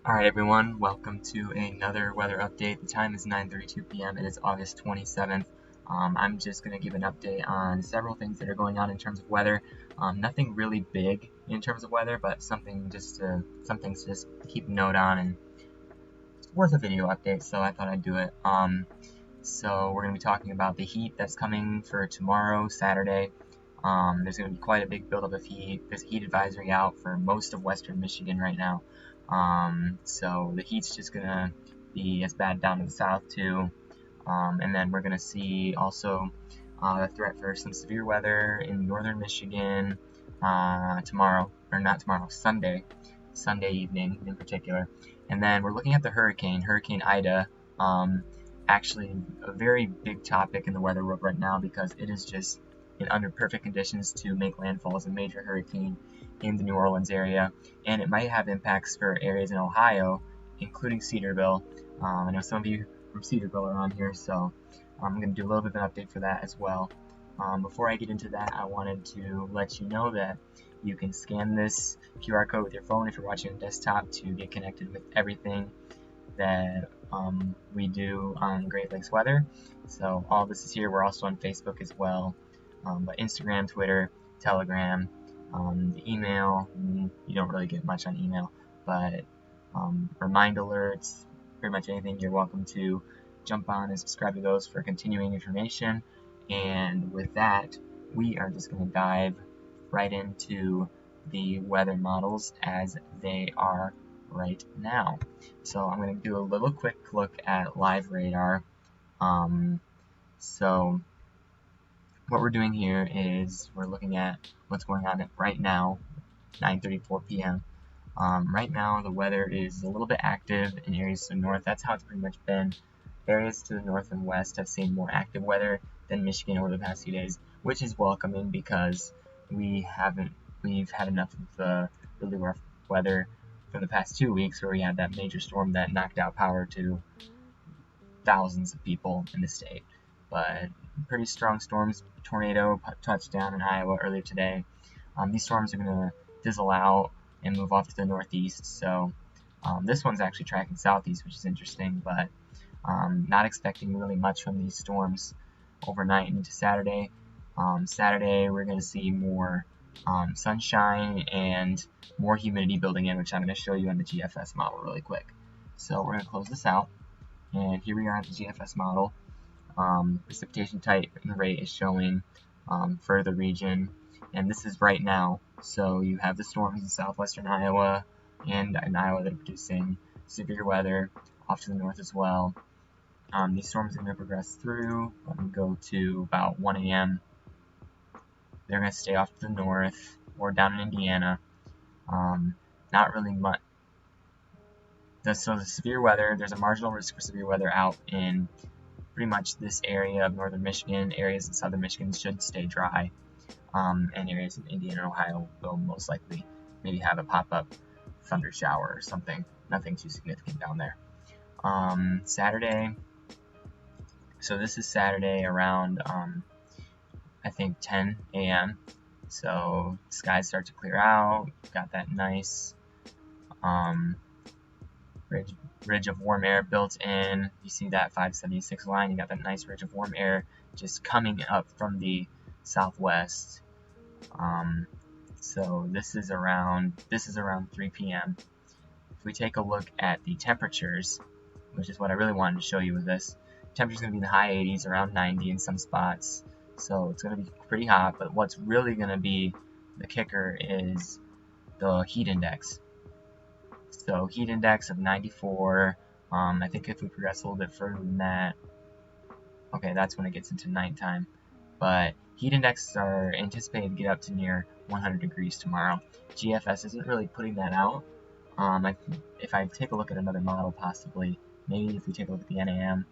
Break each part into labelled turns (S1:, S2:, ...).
S1: Alright everyone, welcome to another weather update. The time is 9:32 p.m. It is August 27th. I'm just going to give an update on several things that are going on in terms of weather. Nothing really big in terms of weather, but some things to just keep note on, and it's worth a video update, so I thought I'd do it. So we're going to be talking about the heat that's coming for tomorrow, Saturday. There's going to be quite a big buildup of heat. There's a heat advisory out for most of western Michigan right now. So the heat's just going to be as bad down to the south too. And then we're going to see also the threat for some severe weather in northern Michigan tomorrow, or not tomorrow, Sunday evening in particular. And then we're looking at the Hurricane Ida. Actually a very big topic in the weather world right now because it is just under perfect conditions to make landfall as a major hurricane in the New Orleans area, and it might have impacts for areas in Ohio, including Cedarville. I know some of you from Cedarville are on here, so I'm going to do a little bit of an update for that as well. Before I get into that, I wanted to let you know that you can scan this QR code with your phone if you're watching on desktop to get connected with everything that we do on Great Lakes Weather. So all this is here. We're also on Facebook as well, but Instagram, Twitter, Telegram, the email. You don't really get much on email, but remind alerts, pretty much anything, you're welcome to jump on and subscribe to those for continuing information. And with that, we are just going to dive right into the weather models as they are right now. So I'm going to do a little quick look at live radar. So what we're doing here is we're looking at what's going on right now, 9:34 p.m. Right now the weather is a little bit active in areas to the north. That's how it's pretty much been. Areas to the north and west have seen more active weather than Michigan over the past few days, which is welcoming because we've had enough of the really rough weather for the past 2 weeks, where we had that major storm that knocked out power to thousands of people in the state. But pretty strong storms, tornado touched down in Iowa earlier today. These storms are going to fizzle out and move off to the northeast, so this one's actually tracking southeast, which is interesting, but not expecting really much from these storms overnight into Saturday. Saturday we're going to see more sunshine and more humidity building in, which I'm going to show you on the GFS model really quick. So we're going to close this out, and here we are at the GFS model. Precipitation type and rate is showing for the region, and this is right now. So you have the storms in southwestern Iowa and in Iowa that are producing severe weather off to the north as well. These storms are going to progress through. Let me go to about 1 a.m. They're going to stay off to the north or down in Indiana. Not really much. So the severe weather, there's a marginal risk for severe weather out in pretty much this area of northern Michigan. Areas in southern Michigan should stay dry, and areas in Indiana and Ohio will most likely maybe have a pop-up thunder shower or something. Nothing too significant down there. Saturday, so this is Saturday around I think 10 a.m. So skies start to clear out. Got that nice ridge of warm air built in. You see that 576 line. You got that nice ridge of warm air just coming up from the southwest. So this is around 3 p.m. If we take a look at the temperatures, which is what I really wanted to show you with this, temperature's going to be in the high 80s, around 90 in some spots. So it's going to be pretty hot, but what's really going to be the kicker is the heat index. So heat index of 94. I think if we progress a little bit further than that, okay, that's when it gets into nighttime. But heat indexes are anticipated to get up to near 100 degrees tomorrow. GFS isn't really putting that out. If I take a look at another model, possibly, maybe if we take a look at the NAM,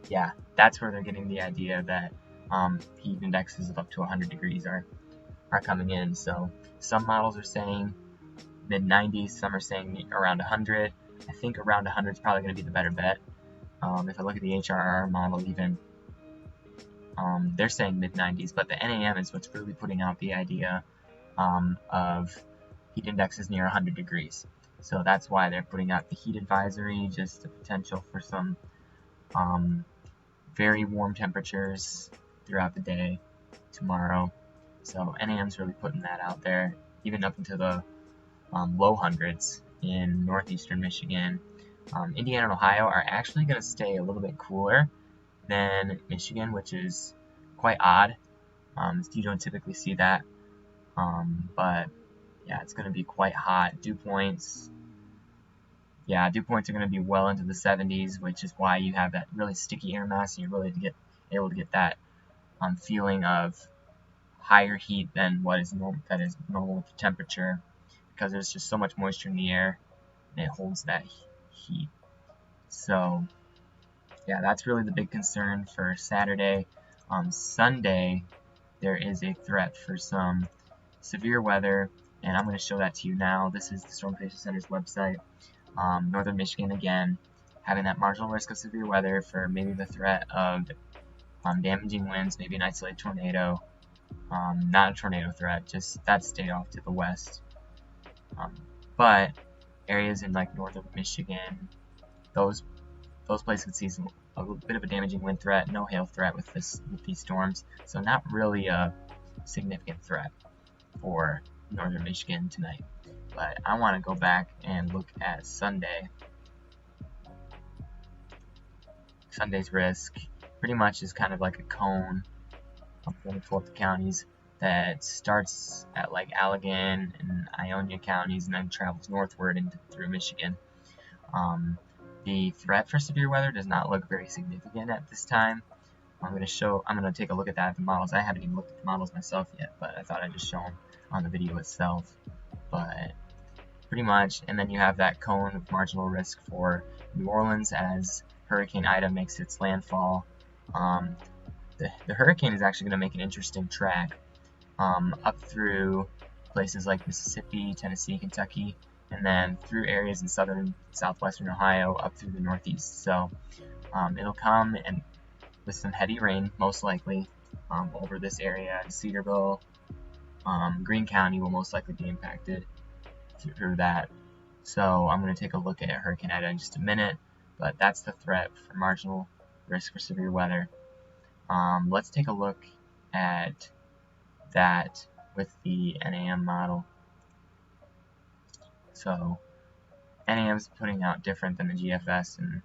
S1: yeah, that's where they're getting the idea that heat indexes of up to 100 degrees are coming in. So some models are saying mid-90s, some are saying around 100. I think around 100 is probably going to be the better bet. If I look at the HRR model even, they're saying mid-90s, but the NAM is what's really putting out the idea of heat indexes near 100 degrees. So that's why they're putting out the heat advisory, just the potential for some very warm temperatures throughout the day tomorrow. So NAM's really putting that out there, even up into the low hundreds in northeastern Michigan. Indiana and Ohio are actually going to stay a little bit cooler than Michigan, which is quite odd. You don't typically see that. But yeah, it's going to be quite hot. Dew points are going to be well into the 70s, which is why you have that really sticky air mass, and you're really able to get that feeling of higher heat than what is normal with the temperature, because there's just so much moisture in the air and it holds that heat. So yeah, that's really the big concern for Saturday. Sunday, there is a threat for some severe weather, and I'm going to show that to you now. This is the Storm Prediction Center's website. Northern Michigan, again, having that marginal risk of severe weather for maybe the threat of damaging winds, maybe an isolated tornado. Not a tornado threat, just that stayed off to the west. But areas in like northern Michigan, those places could see a little bit of a damaging wind threat, no hail threat with these storms, so not really a significant threat for northern Michigan tonight. But I want to go back and look at Sunday. Sunday's risk pretty much is kind of like a cone going through the counties that starts at like Allegan and Ionia counties and then travels northward through Michigan. The threat for severe weather does not look very significant at this time. I'm going to take a look at that, the models. I haven't even looked at the models myself yet, but I thought I'd just show them on the video itself. But pretty much, and then you have that cone of marginal risk for New Orleans as Hurricane Ida makes its landfall. The hurricane is actually going to make an interesting track up through places like Mississippi, Tennessee, Kentucky, and then through areas in southern, southwestern Ohio up through the northeast. So it'll come and with some heavy rain, most likely, over this area. Cedarville, Greene County will most likely be impacted through that. So I'm going to take a look at Hurricane Ida in just a minute, but that's the threat for marginal risk for severe weather. Let's take a look at that with the NAM model. So NAM is putting out different than the GFS, and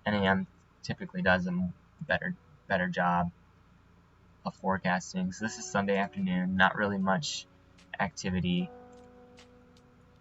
S1: NAM typically does a better job of forecasting. So this is Sunday afternoon, not really much activity,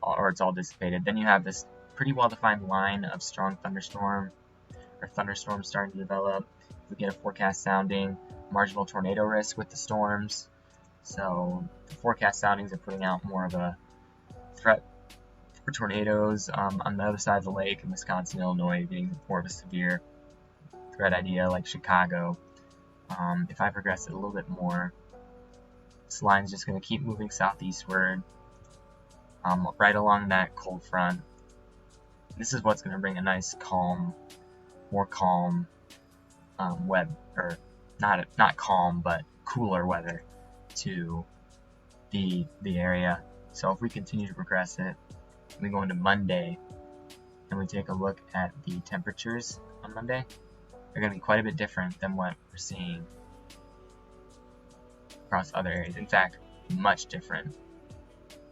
S1: or it's all dissipated. Then you have this pretty well-defined line of strong thunderstorms starting to develop. We get a forecast sounding marginal tornado risk with the storms. So the forecast soundings are putting out more of a threat for tornadoes on the other side of the lake in Wisconsin, Illinois, being more of a severe threat idea like Chicago. If I progress it a little bit more, this line is just going to keep moving southeastward, right along that cold front. This is what's going to bring a nice more calm or not calm, but cooler weather to the area. So if we continue to progress it, we go into Monday and we take a look at the temperatures on Monday, they're going to be quite a bit different than what we're seeing across other areas. In fact, much different.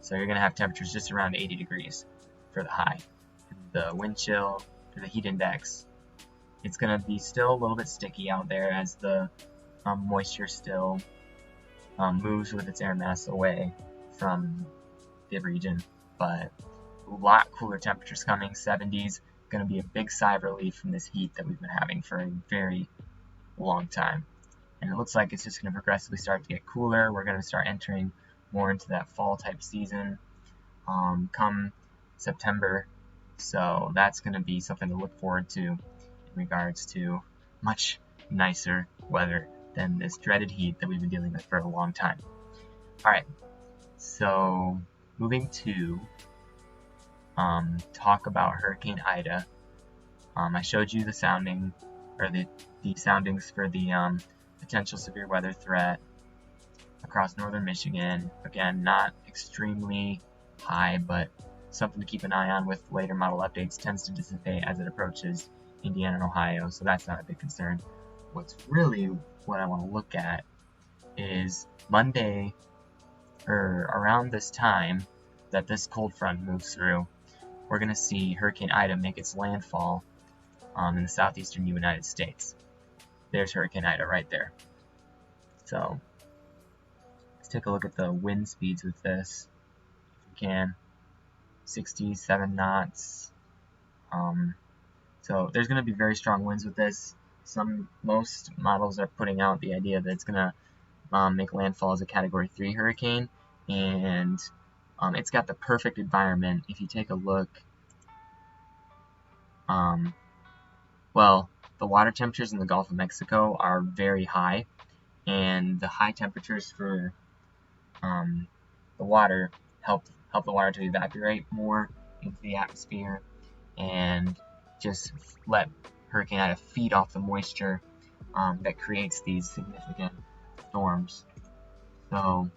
S1: So you're going to have temperatures just around 80 degrees for the high. The wind chill, for the heat index, it's going to be still a little bit sticky out there as the moisture still moves with its air mass away from the region, but a lot cooler temperatures coming, 70s, going to be a big sigh of relief from this heat that we've been having for a very long time. And it looks like it's just going to progressively start to get cooler. We're going to start entering more into that fall type season come September. So that's going to be something to look forward to in regards to much nicer weather than this dreaded heat that we've been dealing with for a long time. Alright, so moving to talk about Hurricane Ida. I showed you the sounding, or the soundings for the potential severe weather threat across northern Michigan. Again, not extremely high, but something to keep an eye on with later model updates. Tends to dissipate as it approaches Indiana and Ohio, so that's not a big concern. What's really what I want to look at is Monday, or around this time that this cold front moves through, we're going to see Hurricane Ida make its landfall in the southeastern United States. There's Hurricane Ida right there. So let's take a look at the wind speeds with this, if we can. 67 knots. So there's going to be very strong winds with this. Most models are putting out the idea that it's going to make landfall as a Category 3 hurricane, and it's got the perfect environment. If you take a look, well, the water temperatures in the Gulf of Mexico are very high, and the high temperatures for the water help the water to evaporate more into the atmosphere and just let Hurricane Ida feed off the moisture that creates these significant storms. So,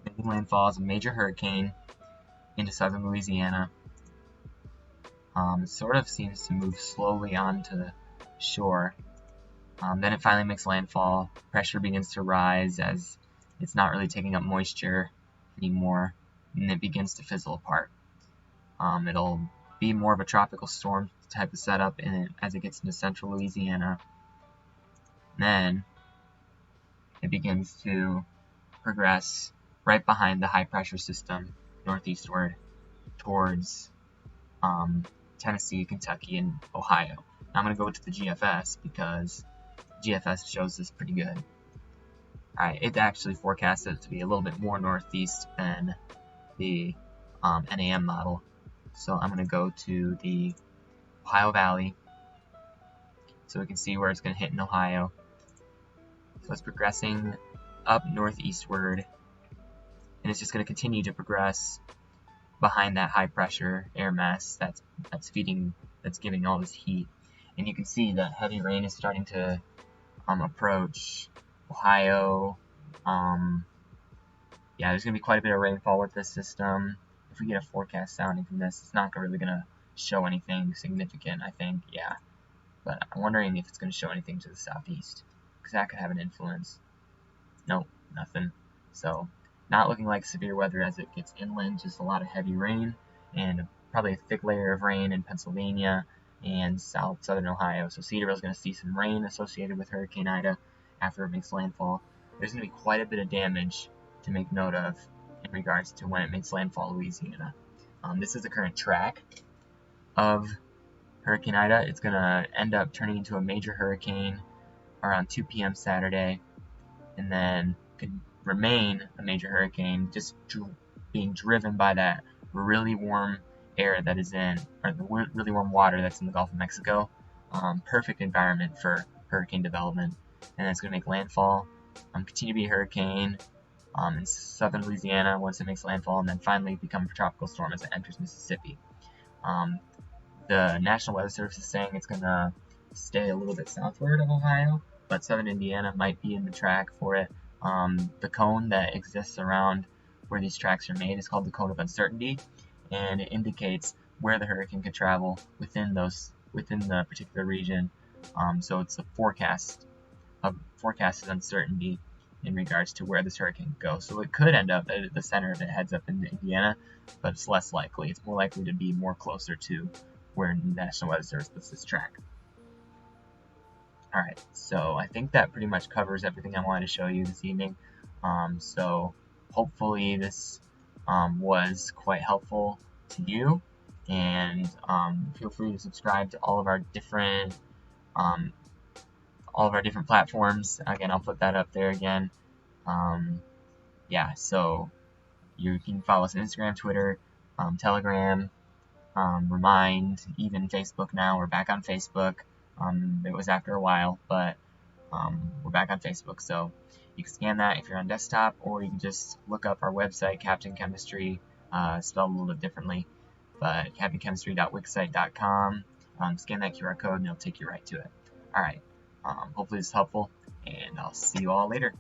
S1: making landfall as a major hurricane into southern Louisiana. It sort of seems to move slowly onto the shore. Then it finally makes landfall. Pressure begins to rise as it's not really taking up moisture anymore, and it begins to fizzle apart. It'll be more of a tropical storm type of setup as it gets into central Louisiana. Then it begins to progress right behind the high pressure system northeastward towards Tennessee, Kentucky, and Ohio. Now I'm going to go to the GFS because GFS shows this pretty good. Alright, it actually forecasts it to be a little bit more northeast than the NAM model. So I'm going to go to the Ohio Valley so we can see where it's going to hit in Ohio. So it's progressing up northeastward, and it's just going to continue to progress behind that high pressure air mass that's giving all this heat. And you can see that heavy rain is starting to approach Ohio. Yeah, there's going to be quite a bit of rainfall with this system. If we get a forecast sounding from this, it's not really going to show anything significant, I think. Yeah, but I'm wondering if it's going to show anything to the southeast, because that could have an influence. Nope, nothing. So not looking like severe weather as it gets inland, just a lot of heavy rain and probably a thick layer of rain in Pennsylvania and southern Ohio. So Cedarville's going to see some rain associated with Hurricane Ida after it makes landfall. There's going to be quite a bit of damage to make note of in regards to when it makes landfall in Louisiana. This is the current track of Hurricane Ida. It's going to end up turning into a major hurricane around 2 p.m. Saturday, and then could remain a major hurricane, just being driven by that really warm air that is in, or the really warm water that's in the Gulf of Mexico. Perfect environment for hurricane development, and it's going to make landfall, continue to be a hurricane in southern Louisiana once it makes landfall, and then finally become a tropical storm as it enters Mississippi. The National Weather Service is saying it's going to stay a little bit southward of Ohio, but southern Indiana might be in the track for it. The cone that exists around where these tracks are made is called the cone of uncertainty, and it indicates where the hurricane could travel within the particular region. So it's a forecasted uncertainty in regards to where this hurricane goes. So it could end up at the center of it, heads up into Indiana, but it's less likely. It's more likely to be more closer to where the National Weather Service puts this track. Alright, so I think that pretty much covers everything I wanted to show you this evening. So hopefully this was quite helpful to you, and feel free to subscribe to all of our different platforms. Again, I'll put that up there again. Yeah, so you can follow us on Instagram, Twitter, Telegram, Remind, even Facebook now. We're back on Facebook. It was after a while, but we're back on Facebook, so you can scan that if you're on desktop, or you can just look up our website, Captain Chemistry, spelled a little bit differently, but captainchemistry.wixsite.com. Scan that QR code and it'll take you right to it. Alright, hopefully this is helpful, and I'll see you all later.